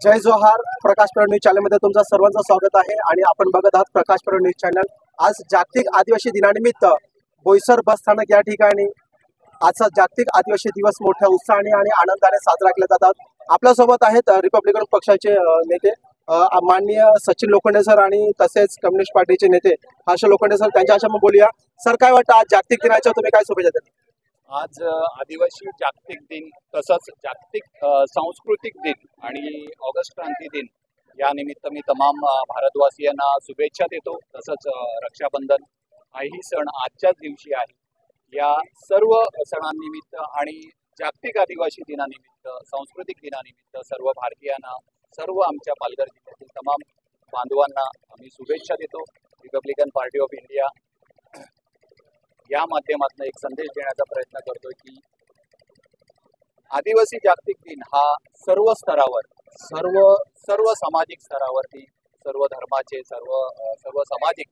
जय जोहार. प्रकाश परब न्यूज चॅनलमध्ये तुमचं सर्वांचं स्वागत आहे आणि आपण बघत आहात प्रकाश परब न्यूज चॅनल. आज जागतिक आदिवासी दिनानिमित्त बोईसर बस स्थानक या ठिकाणी आजचा जागतिक आदिवासी दिवस मोठ्या उत्साहाने आणि आनंदाने साजरा केला जातात. आपल्यासोबत आहेत रिपब्लिकन पक्षाचे नेते माननीय सचिन लोखंडे सर आणि तसेच कम्युनिस्ट पार्टीचे नेते हर्ष लोखंडे सर. त्यांच्याशी बोलूया. सर, काय वाटतं आज जागतिक दिनाच्या तुम्ही काय शुभेच्छा देता? आज आदिवासी जागतिक दिन तसंच जागतिक सांस्कृतिक दिन आणि ऑगस्ट क्रांती दिन या निमित्त मी तमाम भारतवासियांना शुभेच्छा देतो. तसंच रक्षाबंधन हाही सण आजच्याच दिवशी आहे. या सर्व सणांनिमित्त आणि जागतिक आदिवासी दिनानिमित्त सांस्कृतिक दिनानिमित्त सर्व भारतीयांना, सर्व आमच्या पालघर जिल्ह्यातील तमाम बांधवांना आम्ही शुभेच्छा देतो. रिपब्लिकन पार्टी ऑफ इंडिया या माध्यमातून एक संदेश देण्याचा प्रयत्न करतोय की आदिवासी जागतिक दिन हा सर्व स्तरावर, सर्व सामाजिक स्तरावरती, सर्व धर्माचे, सर्व सामाजिक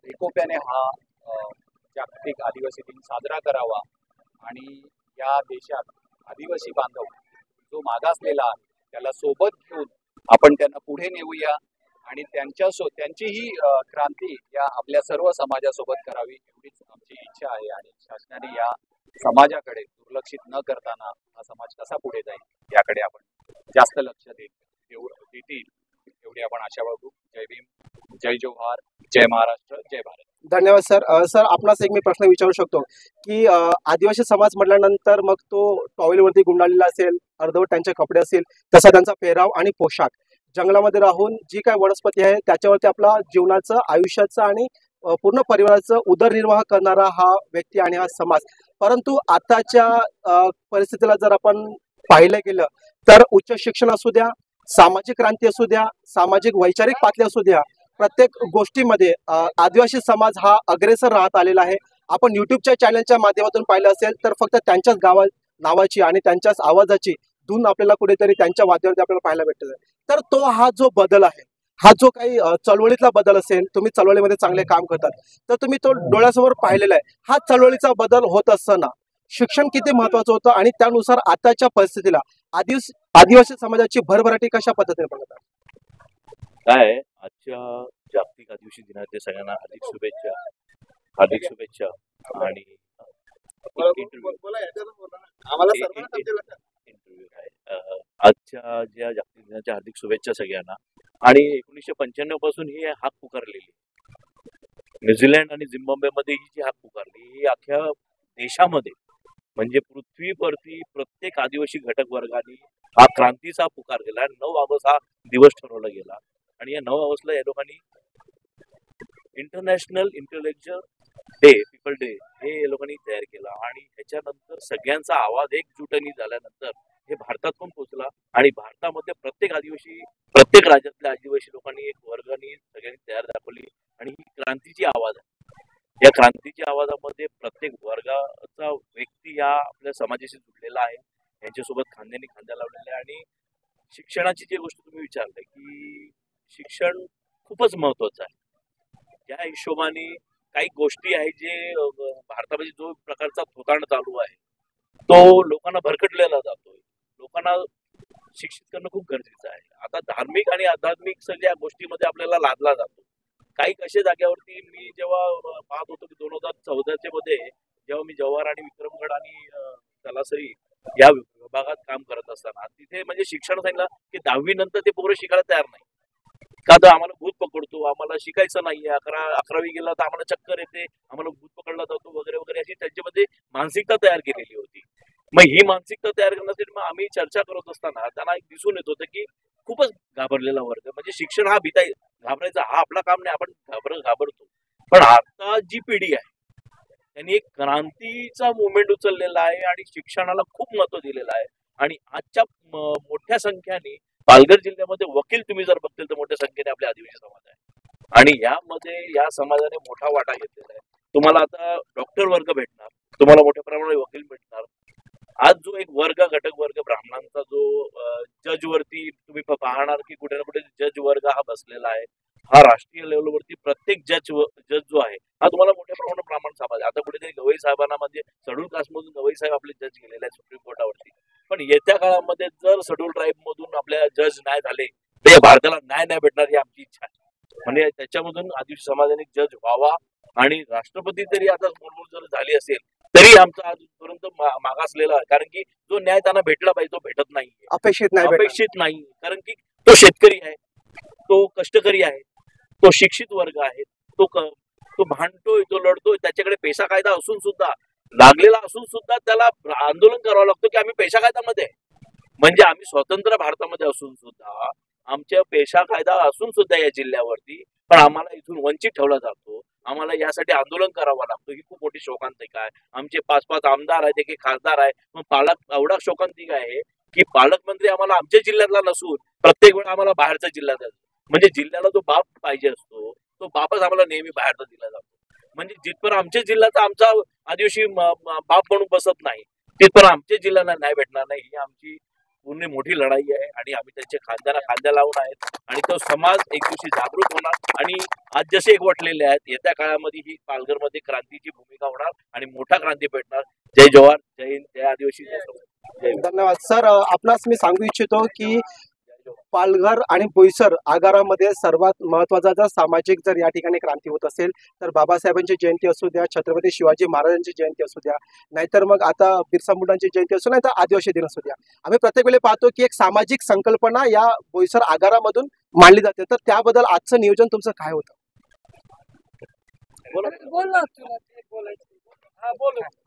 एकोप्याने हा जागतिक आदिवासी दिन साजरा करावा आणि या देशात आदिवासी बांधव जो मागासलेला आहे त्याला सोबत घेऊन आपण त्यांना पुढे नेऊया आणि त्यांचीही क्रांती या आपल्या सर्व समाजासोबत करावी एवढीच आमची इच्छा आहे. आणि शासनाने या समाजाकडे दुर्लक्षित न करताना हा समाज कसा पुढे जाईल याकडे आपण जास्त लक्ष देतील एवढी आपण आशा बाळगू. जय भीम, जय जोहार, जय महाराष्ट्र, जय भारत. धन्यवाद सर. सर, आपणास एक मी प्रश्न विचारू शकतो की आदिवासी समाज म्हटल्यानंतर मग तो टॉवेलवरती गुंडाळलेला असेल, अर्धवट त्यांचे कपडे असतील, तसा त्यांचा पेहराव आणि पोशाख, जंगलामध्ये राहून जी काय वनस्पती आहे त्याच्यावरती आपला जीवनाचं, आयुष्याचं आणि पूर्ण परिवाराचं उदरनिर्वाह करणारा हा व्यक्ती आणि हा समाज. परंतु आताच्या परिस्थितीला जर आपण पाहिलं गेलं तर उच्च शिक्षण असू द्या, सामाजिक क्रांती असू द्या, सामाजिक वैचारिक पातळी असू द्या, प्रत्येक गोष्टीमध्ये आदिवासी समाज हा अग्रेसर राहत आलेला आहे. आपण युट्यूबच्या चॅनलच्या माध्यमातून पाहिलं असेल तर फक्त त्यांच्याच नावाची आणि त्यांच्याच आवाजाची धून आपल्याला कुठेतरी त्यांच्या वाद्यावरती आपल्याला पाहायला भेटत आहे. तर तो हा जो बदल आहे, हा जो काही चळवळीतला बदल असेल, तुम्ही चळवळीमध्ये चांगले काम करतात तर तुम्ही तो डोळ्यासमोर पाहिलेला आहे. हा चळवळीचा बदल होत असताना शिक्षण किती महत्वाचं होतं आणि त्यानुसार आताच्या परिस्थितीला आदिवासी समाजाची भरभराटी कशा पद्धतीने बनवतात? काय आजच्या जागतिक आदिवासी दिनाच्या सगळ्यांना हार्दिक शुभेच्छा आणि आजच्या ज्या जागतिक दिनाच्या हार्दिक शुभेच्छा सगळ्यांना. आणि 1995 पासून ही हाक पुकारलेली, न्यूझीलंड आणि झिम्बाब्वेमध्ये ही जी हाक पुकारली, ही अख्ख्या देशामध्ये म्हणजे पृथ्वीवरती प्रत्येक आदिवासी घटक वर्गाने हा क्रांतीचा पुकार केला. 9 ऑगस्ट हा दिवस ठरवला गेला आणि या 9 ऑगस्टला या लोकांनी international intellectual day, people day हे लोकांनी तयार केला. आणि ह्याच्यानंतर सगळ्यांचा आवाज एकजुटीने झाल्यानंतर हे भारतात पण पोहोचला आणि भारतामध्ये प्रत्येक राज्यातल्या आदिवासी लोकांनी एक वर्गाने सगळ्यांनी तयार दाखवली आणि ही क्रांतीची आवाज आहे. या क्रांतीच्या आवाजामध्ये प्रत्येक वर्गाचा व्यक्ती या आपल्या समाजाशी जुडलेला आहे, यांच्यासोबत खांद्याने खांद्या लावलेला आहे. आणि शिक्षणाची जी गोष्ट तुम्ही विचारली की शिक्षण खूपच महत्वाचं आहे. या हिशोबाने काही गोष्टी आहेत जे भारतामध्ये जो प्रकारचा थोतांड चालू आहे तो लोकांना भरकटलेला जातोय. लोकांना शिक्षित करणं खूप गरजेचं आहे. आता धार्मिक आणि आध्यात्मिक सगळ्या गोष्टीमध्ये आपल्याला लादला जातो. काही अशा जाग्यावरती मी जेव्हा पाहत होतो की 2014 मध्ये जेव्हा मी जव्हार आणि विक्रमगड आणि तलासरी या विभागात काम करत असताना तिथे म्हणजे शिक्षण सांगितलं की 10वी नंतर ते पोरं शिकायला तयार नाही. का तर आम्हाला भूत पकडतो, आम्हाला शिकायचं नाहीये, 11वी गेला तर आम्हाला चक्कर येते, आम्हाला भूत पकडला जातो वगैरे वगैरे अशी त्यांच्यामध्ये मानसिकता तयार केलेली होती. मग ही मानसिकता तयार करण्यासाठी मग आम्ही चर्चा करत असताना त्यांना एक दिसून येत होतं की खूपच घाबरलेला वर्ग, म्हणजे शिक्षण हा घाबरायचा हा आपला काम नाही, आपण घाबरतो. पण आता जी पिढी आहे त्यांनी एक क्रांतीचा मुवमेंट उचललेला आहे आणि शिक्षणाला खूप महत्व दिलेलं आहे. आणि आजच्या मोठ्या संख्येने पालघर जिल्ह्यामध्ये वकील तुम्ही जर बघतील तर मोठ्या संख्येने आपल्या आदिवासी समाज आहे आणि यामध्ये या समाजाने मोठा वाटा घेतलेला आहे. तुम्हाला आता डॉक्टर वर्ग भेटणार, तुम्हाला मोठ्या प्रमाणात वकील भेटणार. आज जो एक घटक वर्ग ब्राह्मणांचा जो जज वरती तुम्ही पाहणार की कुठे ना कुठे जज वर्ग हा बसलेला आहे. हा राष्ट्रीय लेवलवरती प्रत्येक जज जो आहे हा तुम्हाला मोठ्या प्रमाणात सामाज आता कुठेतरी गवई साहेबांना म्हणजे शेड्यूल कास्टमधून गवई साहेब आपले जज गेलेले आहेत सुप्रीम कोर्टावरती. पण येत्या काळामध्ये जर शेड्यूल ट्राईब मधून आपल्या जज नाही झाले तर या भारताला न्याय नाही भेटणार ही आमची इच्छा आहे. म्हणजे त्याच्यामधून आदिवासी समाजाने जज व्हावा आणि राष्ट्रपती तरी आता मुरमूर जर झाली असेल तरी आमचा आजपर्यंत मागासलेला आहे. कारण की जो न्याय त्यांना भेटला पाहिजे तो भेटत नाही, अपेक्षित नाही. कारण की तो शेतकरी आहे, तो कष्टकरी आहे, तो शिक्षित वर्ग आहे, तो भांडतोय, तो लढतोय, त्याच्याकडे पेशा कायदा असून सुद्धा लागलेला असून सुद्धा त्याला आंदोलन करावं लागतं की आम्ही पेशा कायद्यामध्ये म्हणजे आम्ही स्वतंत्र भारतामध्ये असून सुद्धा आमच्या पेशा कायदा असून सुद्धा या जिल्ह्यावरती पण आम्हाला इथून वंचित ठेवला जातो. आम्हाला यासाठी आंदोलन करावं लागतं. ही खूप मोठी शोकांतिका आहे. आमचे 5-5 आमदार आहेत, एक खासदार आहे, मग पालक एवढा शोकांतिका आहे की पालकमंत्री आम्हाला आमच्या जिल्ह्यातला नसून प्रत्येक वेळा आम्हाला बाहेरच्या जिल्ह्यात म्हणजे जिल्ह्याला जो बाप पाहिजे असतो तो बापच आम्हाला नेहमी बाहेरचा दिला जातो. म्हणजे जिथपर्यंत आमच्या जिल्ह्याचा आमचा आदिवासी बाप म्हणून बसत नाही तिथपर्यंत आमच्या जिल्ह्याला न्याय भेटणार नाही. ही आमची पूर्ण मोठी लढाई आहे आणि आम्ही त्यांच्या खांद्याला खांद्या लावून आहेत आणि तो समाज एक दिवशी जागृत होणार आणि आज जसे एकवटलेले आहेत येत्या काळामध्ये ही पालघरमध्ये क्रांतीची भूमिका होणार आणि मोठा क्रांती भेटणार. जय जवान, जय हिंद, जय आदिवासी, जय समाज. धन्यवाद सर. आपणास मी सांगू इच्छितो की पालघर आणि बोईसर आगारामध्ये सर्वात महत्वाचा जर सामाजिक जर या ठिकाणी क्रांती होत असेल तर बाबासाहेबांची जयंती असू द्या, छत्रपती शिवाजी महाराजांची जयंती असू द्या, नाहीतर मग आता बिरसा मुंडांची जयंती असू नाही तर आदिवासी दिन असू द्या, आम्ही प्रत्येक वेळी पाहतो की एक सामाजिक संकल्पना या बोईसर आगारामधून मांडली जाते. तर त्याबद्दल आजचं नियोजन तुमचं काय होतं?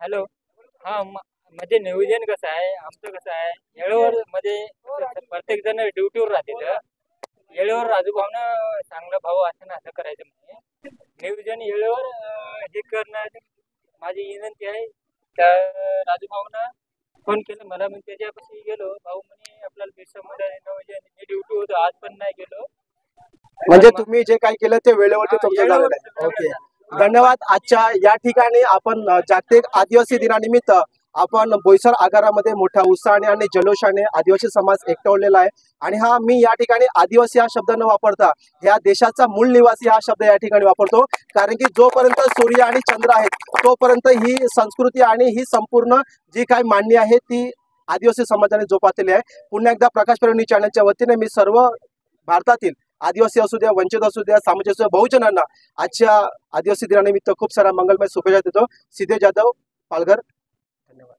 हॅलो. हा म्हणजे नियोजन कसं आहे आमचं कसं आहे येळेवर मध्ये प्रत्येक जण ड्युटीवर राहते येळेवर राजूभाऊनं चांगला भाऊ असं ना असं करायचं म्हणजे नियोजन येळेवर हे करणं माझी विनंती आहे. त्या राजूभाऊनं फोन केलं मला मग त्याच्यापाशी गेलो भाऊ म्हणे आपल्याला बिरसामध्ये नियोजन मी ड्युटी होतो आज पण नाही गेलो. म्हणजे तुम्ही जे काही केलं ते वेळेवरती तुमचं झालेलं आहे. ओके, धन्यवाद. आजच्या या ठिकाणी आपण जागतिक आदिवासी दिनानिमित्त आपण बोईसर आगारामध्ये मोठ्या उत्साहाने आणि जल्लोषाने आदिवासी समाज एकवटलेला आहे आणि हा मी या ठिकाणी आदिवासी हा शब्द न वापरता या देशाचा मूळ निवासी हा शब्द या ठिकाणी वापरतो. कारण की जोपर्यंत सूर्य आणि चंद्र आहेत तोपर्यंत ही संस्कृती आणि ही संपूर्ण जी काही मांडणी आहे ती आदिवासी समाजाने जोपासलेली आहे. पुन्हा एकदा प्रकाश परभणी चॅनलच्या वतीने मी सर्व भारतातील आदिवासी असू द्या, वंचित असू द्या, सामाजिक असू द्या, बहुजनांना आजच्या आदिवासी दिनानिमित्त खूप सारा मंगलमय शुभेच्छा देतो. सिद्धेश जाधव, पालघर. धन्यवाद.